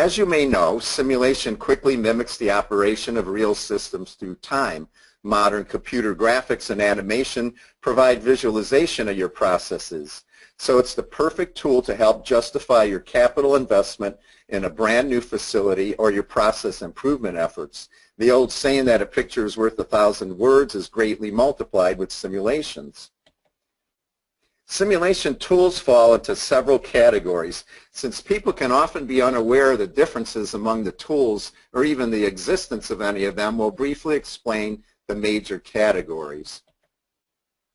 As you may know, simulation quickly mimics the operation of real systems through time. Modern computer graphics and animation provide visualization of your processes. So it's the perfect tool to help justify your capital investment in a brand new facility or your process improvement efforts. The old saying that a picture is worth 1,000 words is greatly multiplied with simulations. Simulation tools fall into several categories. Since people can often be unaware of the differences among the tools or even the existence of any of them, we'll briefly explain the major categories.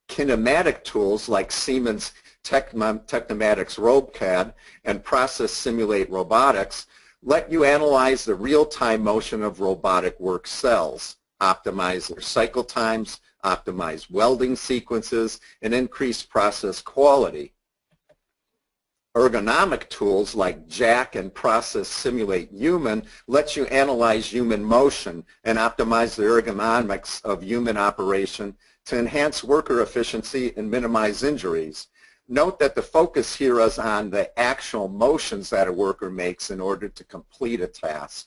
Kinematic tools like Siemens Tecnomatix RoboCAD and Process Simulate Robotics let you analyze the real-time motion of robotic work cells, optimize their cycle times, optimize welding sequences, and increase process quality. Ergonomic tools like Jack and Process Simulate Human let you analyze human motion and optimize the ergonomics of human operation to enhance worker efficiency and minimize injuries. Note that the focus here is on the actual motions that a worker makes in order to complete a task.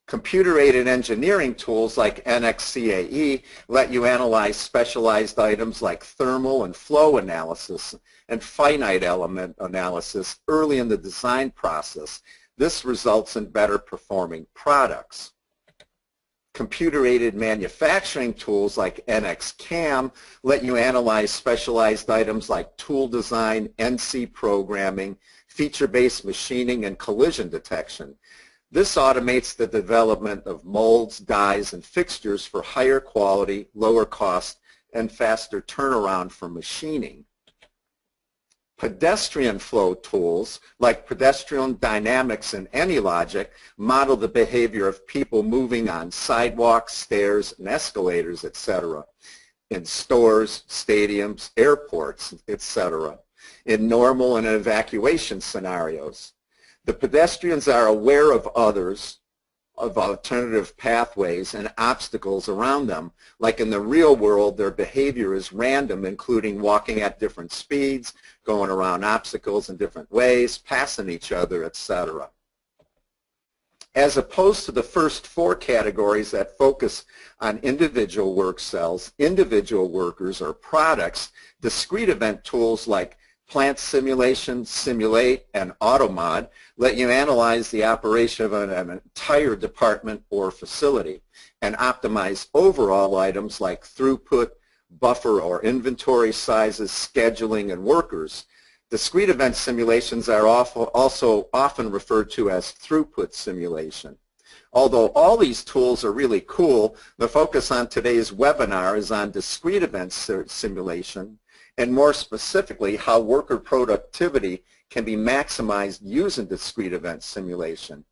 Computer-aided engineering tools like NXCAE let you analyze specialized items like thermal and flow analysis and finite element analysis early in the design process. This results in better performing products. Computer-aided manufacturing tools like NXCAM let you analyze specialized items like tool design, NC programming, feature-based machining, and collision detection. This automates the development of molds, dies, and fixtures for higher quality, lower cost, and faster turnaround for machining. Pedestrian flow tools like pedestrian dynamics and AnyLogic model the behavior of people moving on sidewalks, stairs, and escalators, etc. in stores, stadiums, airports, etc. in normal and evacuation scenarios. The pedestrians are aware of others, of alternative pathways and obstacles around them. Like in the real world, their behavior is random, including walking at different speeds, going around obstacles in different ways, passing each other, etc. As opposed to the first four categories that focus on individual work cells, individual workers, or products, discrete event tools like Plant Simulation, Simulate, and AutoMod let you analyze the operation of an entire department or facility and optimize overall items like throughput, buffer or inventory sizes, scheduling, and workers. Discrete event simulations are also often referred to as throughput simulation. Although all these tools are really cool, the focus on today's webinar is on discrete event simulation, and more specifically how worker productivity can be maximized using discrete event simulation.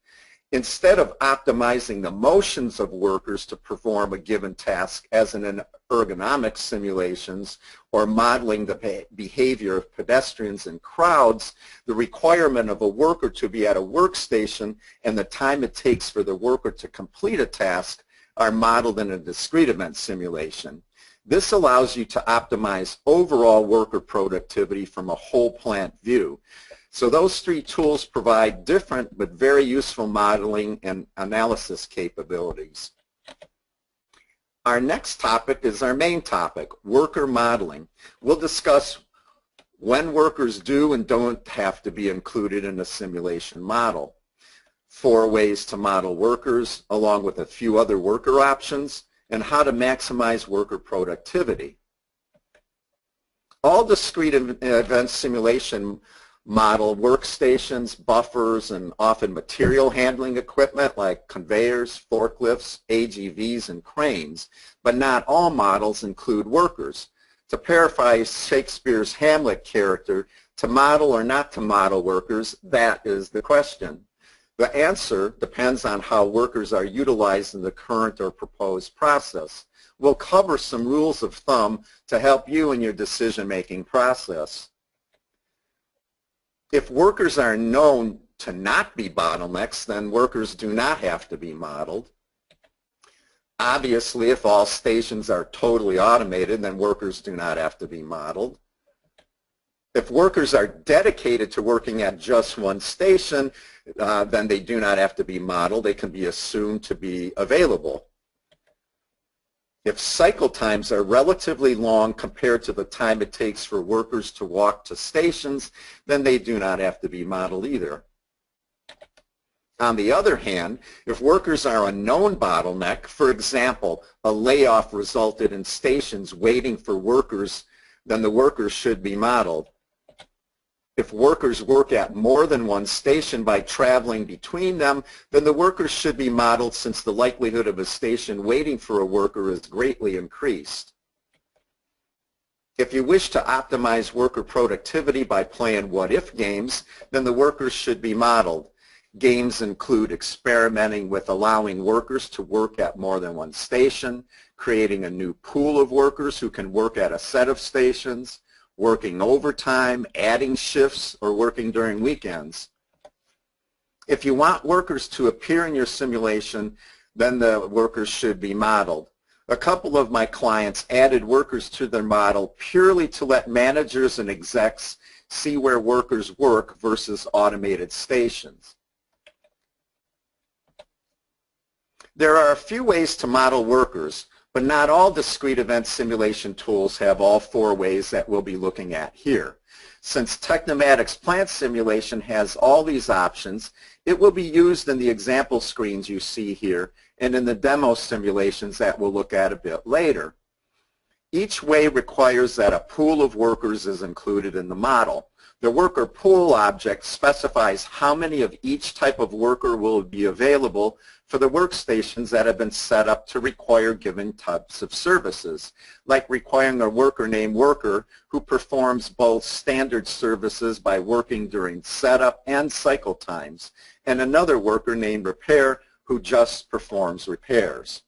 Instead of optimizing the motions of workers to perform a given task as in ergonomic simulations or modeling the behavior of pedestrians and crowds, the requirement of a worker to be at a workstation and the time it takes for the worker to complete a task are modeled in a discrete event simulation. This allows you to optimize overall worker productivity from a whole plant view. So those three tools provide different but very useful modeling and analysis capabilities. Our next topic is our main topic, worker modeling. We'll discuss when workers do and don't have to be included in a simulation model, 4 ways to model workers, along with a few other worker options, and how to maximize worker productivity. All discrete event simulation model workstations, buffers, and often material handling equipment like conveyors, forklifts, AGVs, and cranes, but not all models include workers. To paraphrase Shakespeare's Hamlet character, to model or not to model workers, that is the question. The answer depends on how workers are utilized in the current or proposed process. We'll cover some rules of thumb to help you in your decision-making process. If workers are known to not be bottlenecks, then workers do not have to be modeled. Obviously, if all stations are totally automated, then workers do not have to be modeled. If workers are dedicated to working at just one station, then they do not have to be modeled. They can be assumed to be available. If cycle times are relatively long compared to the time it takes for workers to walk to stations, then they do not have to be modeled either. On the other hand, if workers are a known bottleneck, for example, a layoff resulted in stations waiting for workers, then the workers should be modeled. If workers work at more than one station by traveling between them, then the workers should be modeled since the likelihood of a station waiting for a worker is greatly increased. If you wish to optimize worker productivity by playing what-if games, then the workers should be modeled. Games include experimenting with allowing workers to work at more than one station, creating a new pool of workers who can work at a set of stations, working overtime, adding shifts, or working during weekends. If you want workers to appear in your simulation, then the workers should be modeled. A couple of my clients added workers to their model purely to let managers and execs see where workers work versus automated stations. There are a few ways to model workers, but not all discrete event simulation tools have all four ways that we'll be looking at here. Since Tecnomatix Plant Simulation has all these options, it will be used in the example screens you see here and in the demo simulations that we'll look at a bit later. Each way requires that a pool of workers is included in the model. The worker pool object specifies how many of each type of worker will be available for the workstations that have been set up to require given types of services, like requiring a worker named worker who performs both standard services by working during setup and cycle times, and another worker named repair who just performs repairs.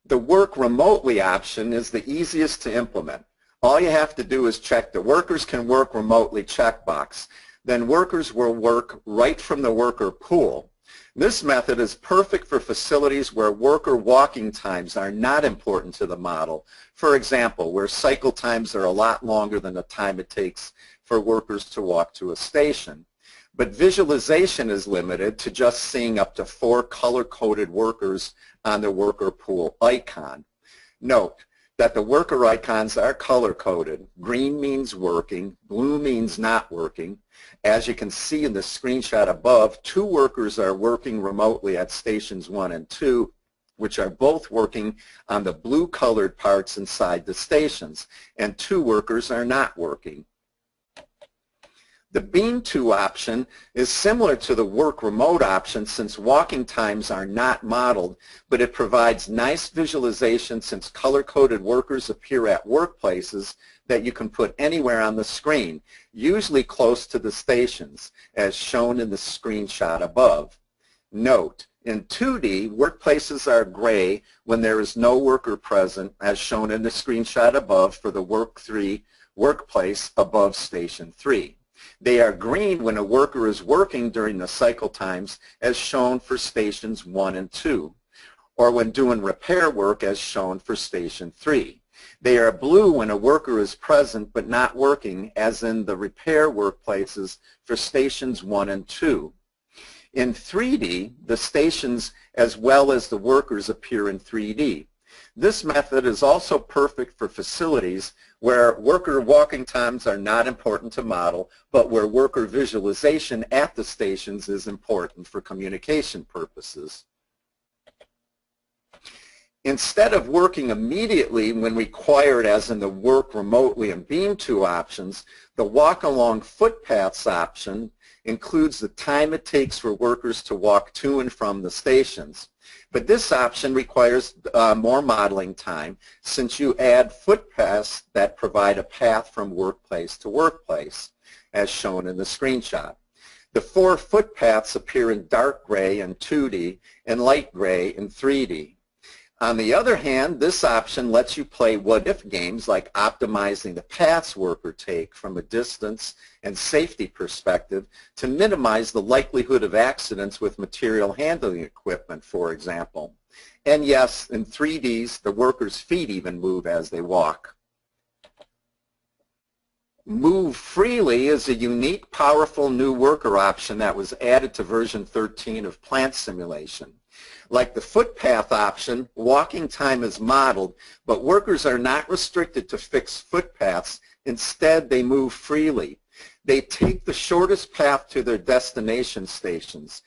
The work remotely option is the easiest to implement. All you have to do is check the workers can work remotely checkbox. Then workers will work right from the worker pool. This method is perfect for facilities where worker walking times are not important to the model. For example, where cycle times are a lot longer than the time it takes for workers to walk to a station. But visualization is limited to just seeing up to 4 color-coded workers on the worker pool icon. Note that the worker icons are color-coded. Green means working, blue means not working. As you can see in the screenshot above, 2 workers are working remotely at stations 1 and 2, which are both working on the blue-colored parts inside the stations, and 2 workers are not working. The Beam To option is similar to the Work Remote option since walking times are not modeled, but it provides nice visualization since color-coded workers appear at workplaces that you can put anywhere on the screen, usually close to the stations, as shown in the screenshot above. Note, in 2D, workplaces are gray when there is no worker present, as shown in the screenshot above for the Work 3 workplace above Station 3. They are green when a worker is working during the cycle times, as shown for stations 1 and 2, or when doing repair work, as shown for station 3. They are blue when a worker is present but not working, as in the repair workplaces for stations 1 and 2. In 3D, the stations as well as the workers appear in 3D. This method is also perfect for facilities where worker walking times are not important to model, but where worker visualization at the stations is important for communication purposes. Instead of working immediately when required, as in the Work Remotely and Beam To options, the Walk Along Footpaths option includes the time it takes for workers to walk to and from the stations. But this option requires more modeling time since you add footpaths that provide a path from workplace to workplace, as shown in the screenshot. The 4 footpaths appear in dark gray in 2D and light gray in 3D. On the other hand, this option lets you play what-if games like optimizing the paths worker take from a distance and safety perspective to minimize the likelihood of accidents with material handling equipment, for example. And yes, in 3Ds, the workers' feet even move as they walk. Move freely is a unique, powerful new worker option that was added to version 13 of Plant Simulation. Like the footpath option, walking time is modeled, but workers are not restricted to fixed footpaths. Instead, they move freely. They take the shortest path to their destination stations.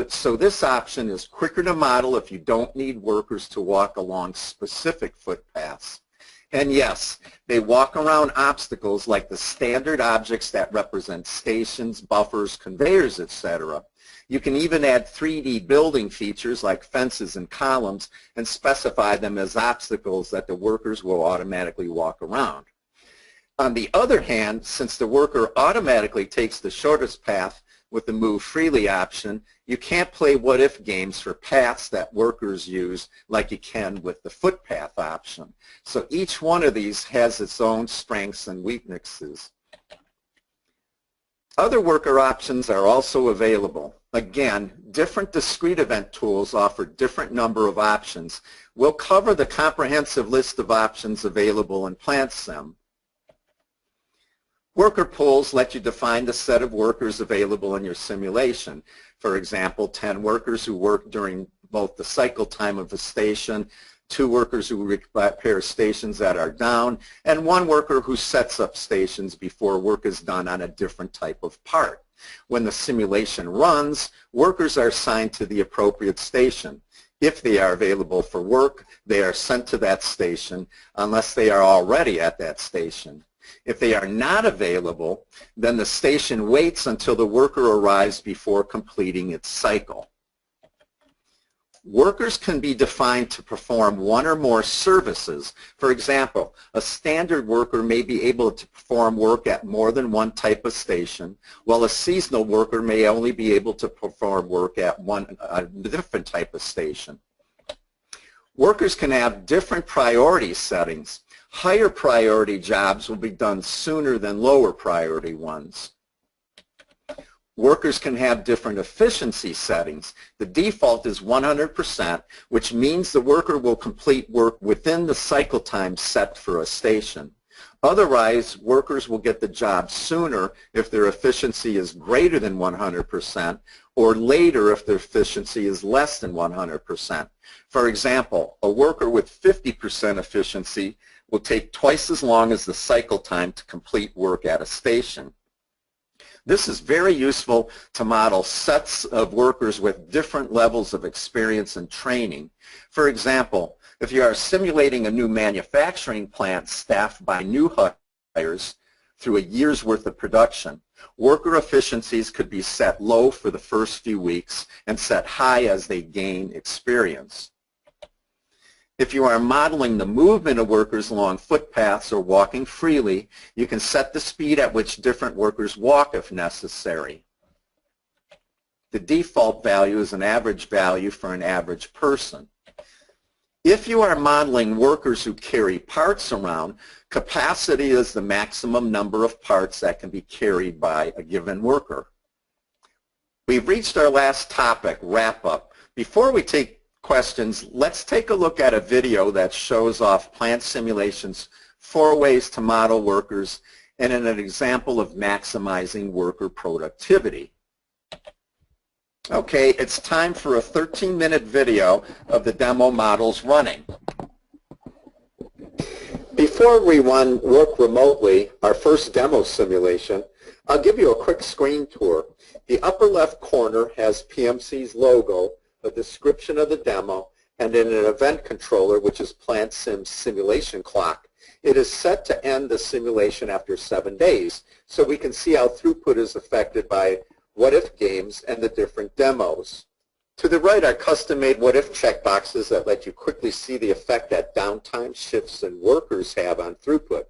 So this option is quicker to model if you don't need workers to walk along specific footpaths. And yes, they walk around obstacles like the standard objects that represent stations, buffers, conveyors, etc. You can even add 3D building features like fences and columns and specify them as obstacles that the workers will automatically walk around. On the other hand, since the worker automatically takes the shortest path with the move freely option, you can't play what-if games for paths that workers use like you can with the footpath option. So each one of these has its own strengths and weaknesses. Other worker options are also available. Again, different discrete event tools offer different number of options. We'll cover the comprehensive list of options available in Plant Sim. Worker pools let you define the set of workers available in your simulation. For example, 10 workers who work during both the cycle time of a station, 2 workers who repair stations that are down, and 1 worker who sets up stations before work is done on a different type of part. When the simulation runs, workers are assigned to the appropriate station. If they are available for work, they are sent to that station unless they are already at that station. If they are not available, then the station waits until the worker arrives before completing its cycle. Workers can be defined to perform one or more services. For example, a standard worker may be able to perform work at more than one type of station, while a seasonal worker may only be able to perform work at a different type of station. Workers can have different priority settings. Higher priority jobs will be done sooner than lower priority ones. Workers can have different efficiency settings. The default is 100%, which means the worker will complete work within the cycle time set for a station. Otherwise, workers will get the job sooner if their efficiency is greater than 100%, or later if their efficiency is less than 100%. For example, a worker with 50% efficiency will take twice as long as the cycle time to complete work at a station. This is very useful to model sets of workers with different levels of experience and training. For example, if you are simulating a new manufacturing plant staffed by new hires through a year's worth of production, worker efficiencies could be set low for the first few weeks and set high as they gain experience. If you are modeling the movement of workers along footpaths or walking freely, you can set the speed at which different workers walk if necessary. The default value is an average value for an average person. If you are modeling workers who carry parts around, capacity is the maximum number of parts that can be carried by a given worker. We've reached our last topic, wrap-up. Before we take questions, let's take a look at a video that shows off Plant Simulation's 4 ways to model workers and an example of maximizing worker productivity. Okay, it's time for a 13-minute video of the demo models running. Before we run Work Remotely, our first demo simulation, I'll give you a quick screen tour. The upper left corner has PMC's logo, a description of the demo, and then an event controller, which is Plant Sim's simulation clock. It is set to end the simulation after 7 days, so we can see how throughput is affected by what-if games and the different demos. To the right are custom-made what-if checkboxes that let you quickly see the effect that downtime, shifts, and workers have on throughput.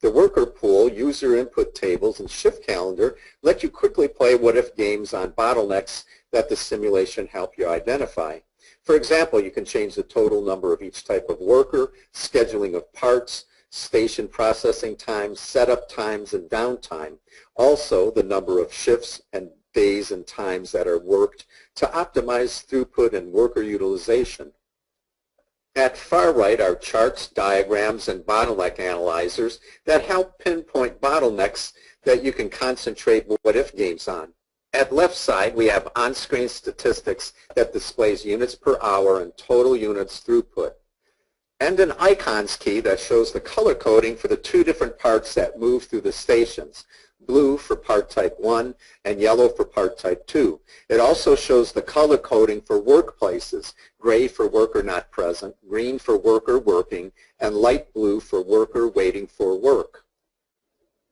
The worker pool, user input tables, and shift calendar let you quickly play what-if games on bottlenecks that the simulation help you identify. For example, you can change the total number of each type of worker, scheduling of parts, station processing times, setup times, and downtime. Also, the number of shifts and days and times that are worked to optimize throughput and worker utilization. At far right are charts, diagrams, and bottleneck analyzers that help pinpoint bottlenecks that you can concentrate what-if games on. At left side, we have on-screen statistics that displays units per hour and total units throughput, and an icons key that shows the color coding for the two different parts that move through the stations, blue for part type 1 and yellow for part type 2. It also shows the color coding for workplaces, gray for worker not present, green for worker working, and light blue for worker waiting for work.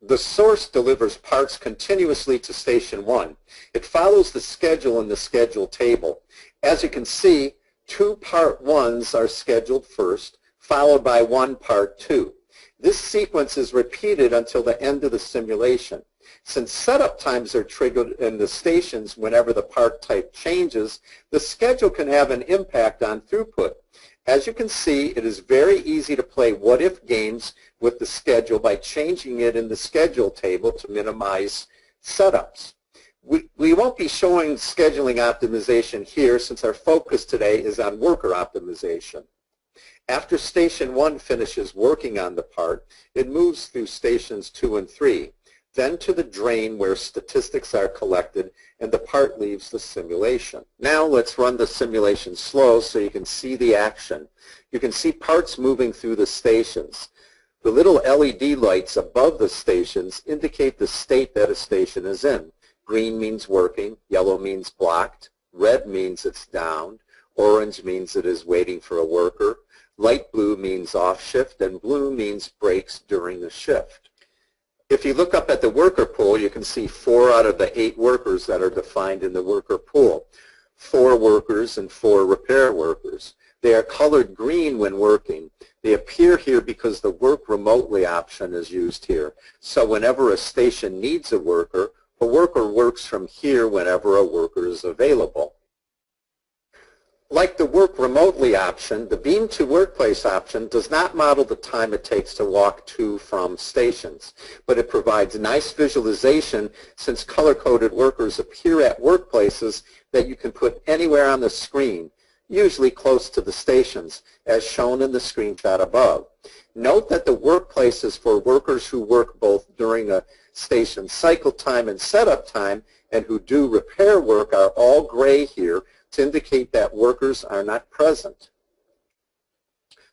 The source delivers parts continuously to Station 1. It follows the schedule in the schedule table. As you can see, 2 Part 1s are scheduled first, followed by 1 Part 2. This sequence is repeated until the end of the simulation. Since setup times are triggered in the stations whenever the part type changes, the schedule can have an impact on throughput. As you can see, it is very easy to play what-if games with the schedule by changing it in the schedule table to minimize setups. We won't be showing scheduling optimization here since our focus today is on worker optimization. After Station 1 finishes working on the part, it moves through Stations 2 and 3, then to the drain where statistics are collected and the part leaves the simulation. Now let's run the simulation slow so you can see the action. You can see parts moving through the stations. The little LED lights above the stations indicate the state that a station is in. Green means working, yellow means blocked, red means it's down, orange means it is waiting for a worker, light blue means off shift, and blue means breaks during the shift. If you look up at the worker pool, you can see 4 out of the 8 workers that are defined in the worker pool. 4 workers and 4 repair workers. They are colored green when working. They appear here because the work remotely option is used here. So whenever a station needs a worker works from here whenever a worker is available. Like the work remotely option, the beam to workplace option does not model the time it takes to walk to from stations, but it provides nice visualization since color-coded workers appear at workplaces that you can put anywhere on the screen, usually close to the stations, as shown in the screenshot above. Note that the workplaces for workers who work both during a station cycle time and setup time and who do repair work are all gray here to indicate that workers are not present.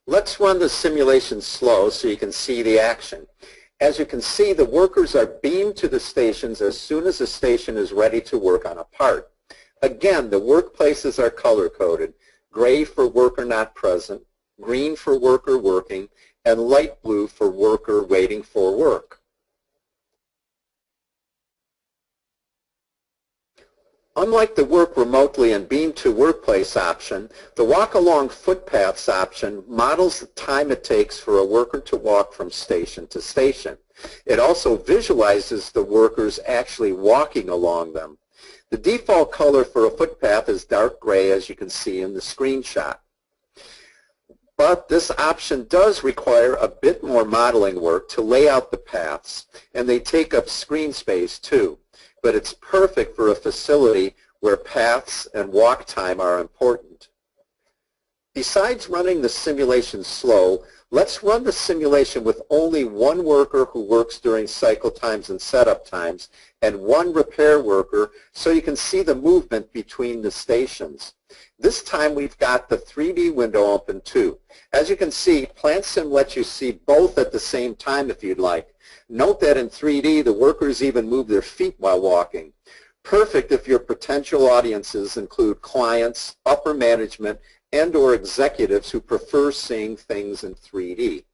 Let's run the simulation slow so you can see the action. As you can see, the workers are beamed to the stations as soon as the station is ready to work on a part. Again, the workplaces are color-coded, gray for worker not present, green for worker working, and light blue for worker waiting for work. Unlike the work remotely and beam to workplace option, the walk along footpaths option models the time it takes for a worker to walk from station to station. It also visualizes the workers actually walking along them. The default color for a footpath is dark gray, as you can see in the screenshot. But this option does require a bit more modeling work to lay out the paths, and they take up screen space too. But it's perfect for a facility where paths and walk time are important. Besides running the simulation slow, let's run the simulation with only 1 worker who works during cycle times and setup times and 1 repair worker so you can see the movement between the stations. This time we've got the 3D window open too. As you can see, Plant Sim lets you see both at the same time if you'd like. Note that in 3D, the workers even move their feet while walking. Perfect if your potential audiences include clients, upper management, and/or executives who prefer seeing things in 3D.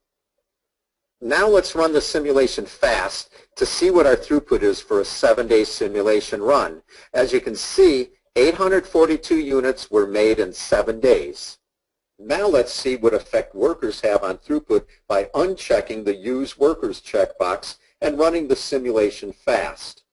Now let's run the simulation fast to see what our throughput is for a 7-day simulation run. As you can see, 842 units were made in 7 days. Now let's see what effect workers have on throughput by unchecking the Use Workers checkbox and running the simulation fast.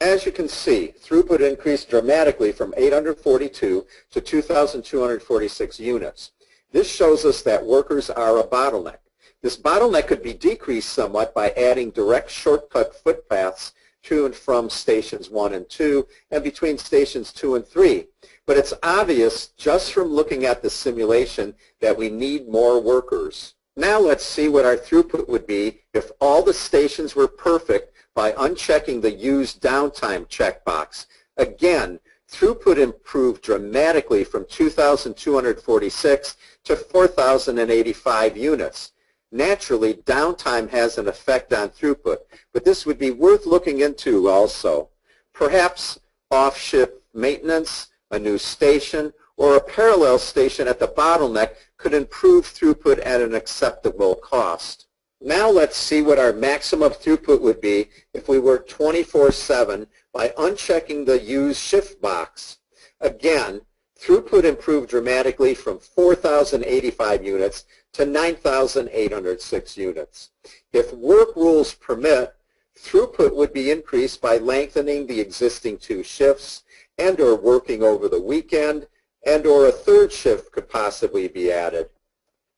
As you can see, throughput increased dramatically from 842 to 2,246 units. This shows us that workers are a bottleneck. This bottleneck could be decreased somewhat by adding direct shortcut footpaths to and from stations 1 and 2 and between stations 2 and 3. but it's obvious just from looking at the simulation that we need more workers. Now let's see what our throughput would be if all the stations were perfect by unchecking the use downtime checkbox. Again, throughput improved dramatically from 2,246 to 4,085 units. Naturally, downtime has an effect on throughput, but this would be worth looking into also. Perhaps off-shift maintenance, a new station, or a parallel station at the bottleneck could improve throughput at an acceptable cost. Now let's see what our maximum throughput would be if we worked 24/7 by unchecking the use shift box. Again, throughput improved dramatically from 4,085 units to 9,806 units. If work rules permit, throughput would be increased by lengthening the existing 2 shifts and or working over the weekend, and or a 3rd shift could possibly be added.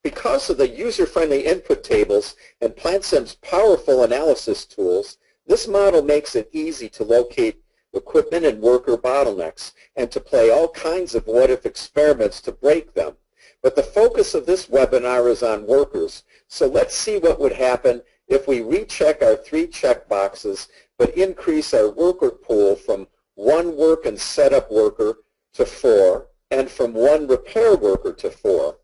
Because of the user-friendly input tables and PlantSim's powerful analysis tools, this model makes it easy to locate equipment and worker bottlenecks and to play all kinds of what-if experiments to break them. But the focus of this webinar is on workers, so let's see what would happen if we recheck our 3 checkboxes but increase our worker pool from 1 work and setup worker to 4 and from 1 repair worker to 4.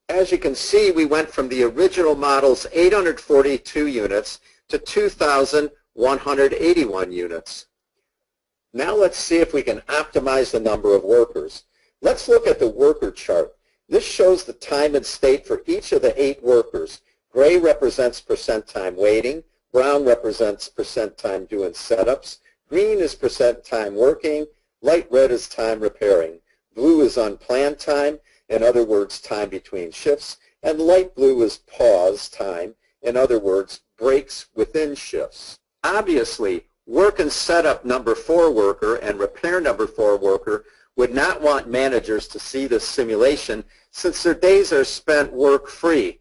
As you can see, we went from the original model's 842 units to 2,181 units. Now let's see if we can optimize the number of workers. Let's look at the worker chart. This shows the time and state for each of the 8 workers. Gray represents percent time waiting, brown represents percent time doing setups, green is percent time working, light red is time repairing, blue is unplanned time, in other words, time between shifts, and light blue is pause time, in other words, breaks within shifts. Obviously, work and setup number 4 worker and repair number 4 worker would not want managers to see this simulation since their days are spent work-free,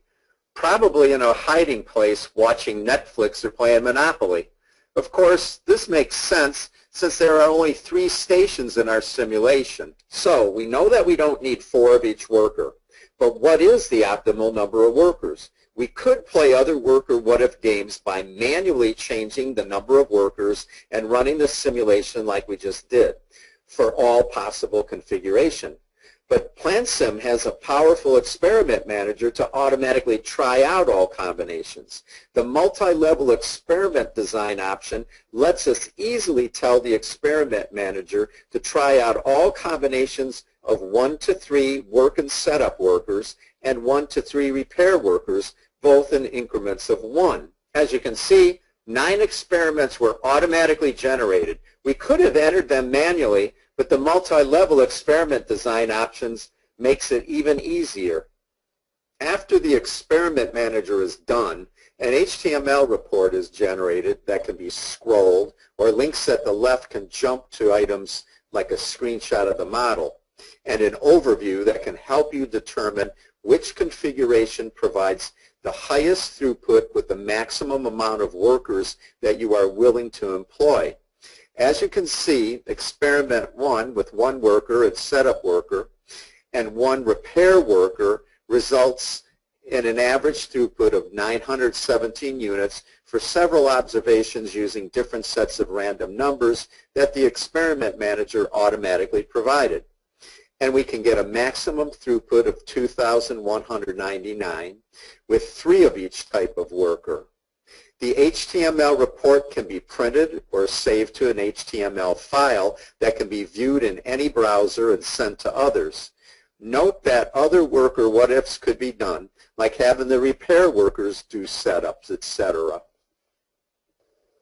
probably in a hiding place watching Netflix or playing Monopoly. Of course, this makes sense since there are only 3 stations in our simulation. So we know that we don't need 4 of each worker. But what is the optimal number of workers? We could play other worker what-if games by manually changing the number of workers and running the simulation like we just did for all possible configuration. But PlantSim has a powerful experiment manager to automatically try out all combinations. The multi-level experiment design option lets us easily tell the experiment manager to try out all combinations of 1 to 3 work and setup workers and 1 to 3 repair workers, both in increments of 1. As you can see, 9 experiments were automatically generated. We could have entered them manually, but the multi-level experiment design options makes it even easier. After the experiment manager is done, an HTML report is generated that can be scrolled, or links at the left can jump to items like a screenshot of the model, and an overview that can help you determine which configuration provides the highest throughput with the maximum amount of workers that you are willing to employ. As you can see, experiment 1 with 1 worker and setup worker and 1 repair worker results in an average throughput of 917 units for several observations using different sets of random numbers that the experiment manager automatically provided. And we can get a maximum throughput of 2,199 with 3 of each type of worker. The HTML report can be printed or saved to an HTML file that can be viewed in any browser and sent to others. Note that other worker what-ifs could be done, like having the repair workers do setups, etc.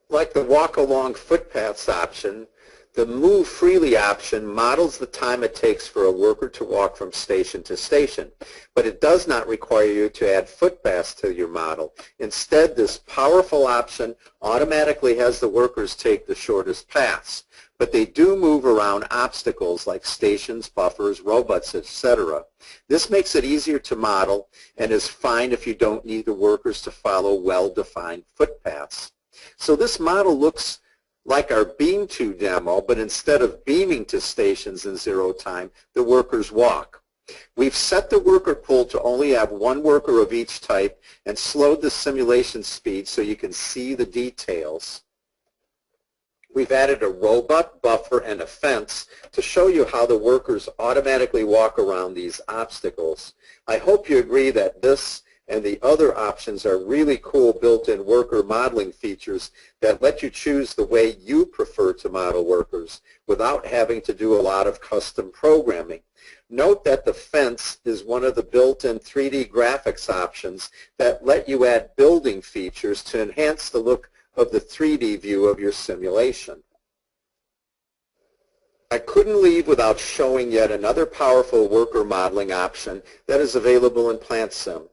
Like the walk-along footpaths option, the Move Freely option models the time it takes for a worker to walk from station to station, but it does not require you to add footpaths to your model. Instead, this powerful option automatically has the workers take the shortest paths, but they do move around obstacles like stations, buffers, robots, etc. This makes it easier to model and is fine if you don't need the workers to follow well-defined footpaths. So this model looks like our beam to demo, but instead of beaming to stations in 0 time, the workers walk. We've set the worker pool to only have one worker of each type and slowed the simulation speed so you can see the details. We've added a robot, buffer, and a fence to show you how the workers automatically walk around these obstacles. I hope you agree that this and the other options are really cool built-in worker modeling features that let you choose the way you prefer to model workers without having to do a lot of custom programming. Note that the fence is one of the built-in 3D graphics options that let you add building features to enhance the look of the 3D view of your simulation. I couldn't leave without showing yet another powerful worker modeling option that is available in Plant Sim.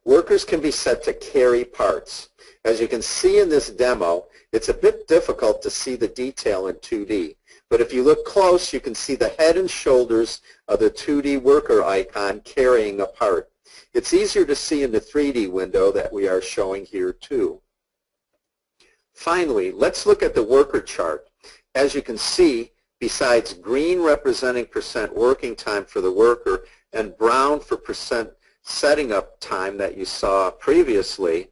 Workers can be set to carry parts. As you can see in this demo, it's a bit difficult to see the detail in 2D, but if you look close, you can see the head and shoulders of the 2D worker icon carrying a part. It's easier to see in the 3D window that we are showing here too. Finally, let's look at the worker chart. As you can see, besides green representing percent working time for the worker and brown for percent setting up time that you saw previously,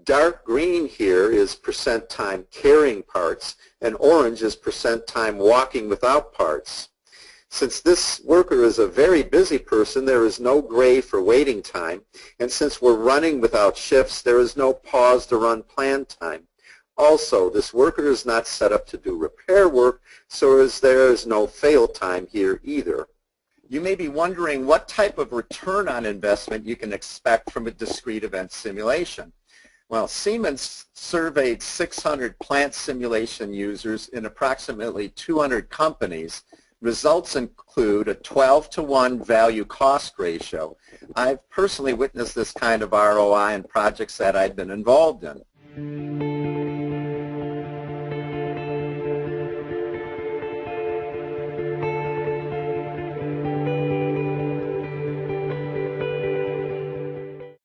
dark green here is percent time carrying parts, and orange is percent time walking without parts. Since this worker is a very busy person, there is no gray for waiting time, and since we're running without shifts, there is no pause to run plan time. Also, this worker is not set up to do repair work, so there is no fail time here either. You may be wondering what type of return on investment you can expect from a discrete event simulation. Well, Siemens surveyed 600 plant simulation users in approximately 200 companies. Results include a 12-to-1 value-cost ratio. I've personally witnessed this kind of ROI in projects that I've been involved in.